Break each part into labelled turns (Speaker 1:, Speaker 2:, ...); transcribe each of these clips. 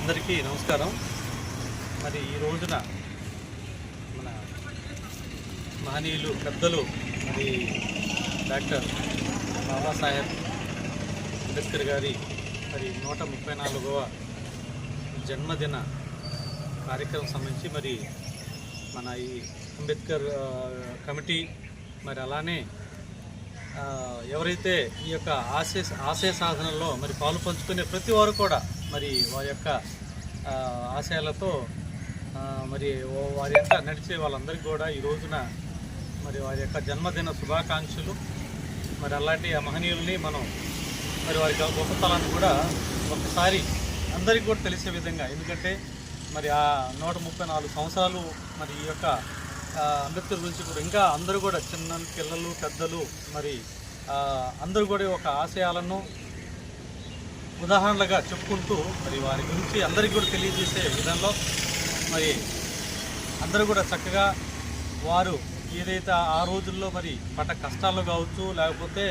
Speaker 1: అందరికీ నమస్కారం. మరి ఈ రోజున మన మహనీయులు పెద్దలు మరి డాక్టర్ బాబాసాహెబ్ అంబేద్కర్ గారి మరి 134వ జన్మదిన కార్యక్రమం సంబంధించి మరి మన ఈ అంబేద్కర్ కమిటీ మరి అలానే ఎవరైతే ఈ యొక్క ఆశయ సాధనలో మరి పాలు పంచుకునే ప్రతి వారు కూడా మరి వారి యొక్క ఆశయాలతో మరి వారి యొక్క నడిచే వాళ్ళందరికీ కూడా ఈ రోజున మరి వారి యొక్క జన్మదిన శుభాకాంక్షలు. మరి అలాంటి ఆ మహనీయుల్ని మనం మరి వారి గొప్పతనాన్ని కూడా ఒకసారి అందరికీ కూడా తెలిసే విధంగా, ఎందుకంటే మరి ఆ 134 సంవత్సరాలు మరి ఈ యొక్క అంబేద్కర్ గురించి కూడా ఇంకా అందరూ కూడా చిన్న పిల్లలు పెద్దలు మరి అందరూ కూడా ఒక ఆశయాలను ఉదాహరణలుగా చెప్పుకుంటూ మరి వారి గురించి అందరికీ కూడా తెలియజేసే విధంలో మరి అందరూ కూడా చక్కగా వారు ఏదైతే ఆ రోజుల్లో మరి పడ్డ కష్టాలు కావచ్చు, లేకపోతే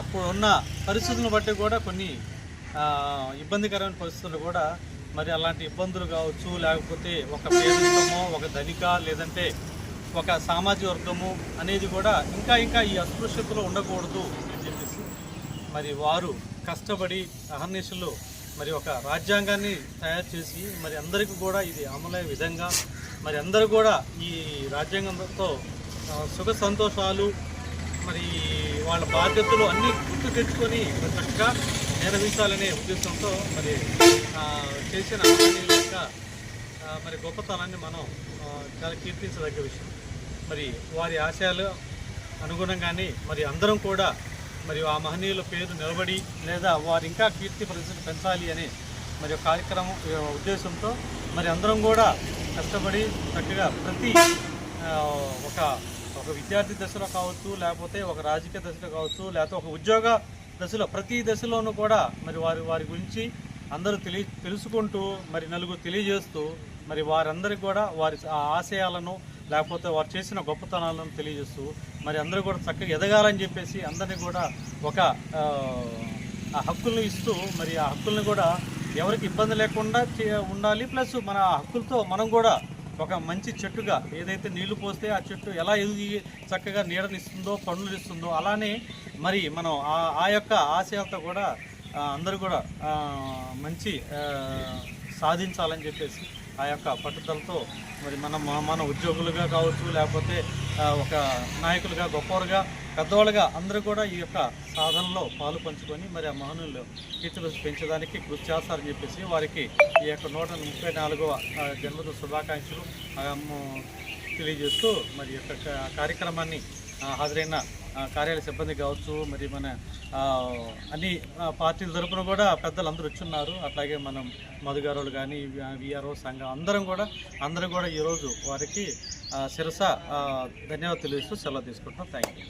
Speaker 1: అప్పుడు ఉన్న పరిస్థితులను బట్టి కూడా కొన్ని ఇబ్బందికరమైన పరిస్థితులు కూడా మరి అలాంటి ఇబ్బందులు కావచ్చు, లేకపోతే ఒక పేదరికమో ఒక ధనిక లేదంటే ఒక సామాజిక వర్గము అనేది కూడా ఇంకా ఈ అస్పృశ్యతలో ఉండకూడదు అని చెప్పేసి మరి వారు కష్టపడి అహర్నిశలు మరి ఒక రాజ్యాంగాన్ని తయారు చేసి మరి అందరికీ కూడా ఇది అమలయ్యే విధంగా మరి అందరూ కూడా ఈ రాజ్యాంగంతో సుఖ సంతోషాలు మరి వాళ్ళ బాధ్యతలు అన్నీ గుర్తు తెచ్చుకొని మరి చక్కగా నిర్వహించాలనే ఉద్దేశంతో మరి చేసిన అమలు యొక్క మరి గొప్పతనాన్ని మనం చాలా కీర్తించదగ్గ విషయం. మరి వారి ఆశయాలు అనుగుణంగానే మరి అందరం కూడా మరి ఆ మహనీయుల పేరు నిలబడి లేదా వారు ఇంకా కీర్తి ప్రతిష్టలు పెంచాలి అనే మరి ఒక కార్యక్రమం ఉద్దేశంతో మరి అందరం కూడా కష్టపడి చక్కగా ప్రతి ఒక విద్యార్థి దశలో కావచ్చు, లేకపోతే ఒక రాజకీయ దశలో కావచ్చు, లేకపోతే ఒక ఉద్యోగ దశలో ప్రతి దశలోనూ కూడా మరి వారి గురించి అందరూ తెలుసుకుంటూ మరి నలుగురు తెలియజేస్తూ మరి వారందరికీ కూడా వారి ఆశయాలను లేకపోతే వారు చేసిన గొప్పతనాలను తెలియజేస్తూ మరి అందరూ కూడా చక్కగా ఎదగాలని చెప్పేసి అందరినీ కూడా ఒక హక్కులను ఇస్తూ మరి ఆ హక్కుల్ని కూడా ఎవరికి ఇబ్బంది లేకుండా ఉండాలి. ప్లస్ మన హక్కులతో మనం కూడా ఒక మంచి చెట్టుగా ఏదైతే నీళ్లు పోస్తే ఆ చెట్టు ఎలా ఎదిగి చక్కగా నీడనిస్తుందో పండ్లు ఇస్తుందో అలానే మరి మనం ఆ యొక్క ఆశయాలతో కూడా అందరూ కూడా మంచి సాధించాలని చెప్పేసి ఆ యొక్క పట్టుదలతో మరి మన ఉద్యోగులుగా కావచ్చు, లేకపోతే ఒక నాయకులుగా గొప్పవారుగా పెద్దవాళ్ళుగా అందరూ కూడా ఈ యొక్క సాధనలో పాలు పంచుకొని మరి ఆ మహనీయులు కీర్తి పెంచడానికి కృషి చేస్తారని చెప్పేసి వారికి ఈ యొక్క 134వ జన్మదిన శుభాకాంక్షలు తెలియజేస్తూ మరి యొక్క కార్యక్రమాన్ని హాజరైన కార్యాలయ సిబ్బంది కావచ్చు, మరి మన అన్ని పార్టీల తరపున కూడా పెద్దలు అందరూ వచ్చున్నారు. అట్లాగే మనం మధుగారులు కానీ విఆర్ఓ సంఘం అందరూ కూడా ఈరోజు వారికి శిరస ధన్యవాదాలు తెలియజేస్తూ సెలవు తీసుకుంటాం. Thank you.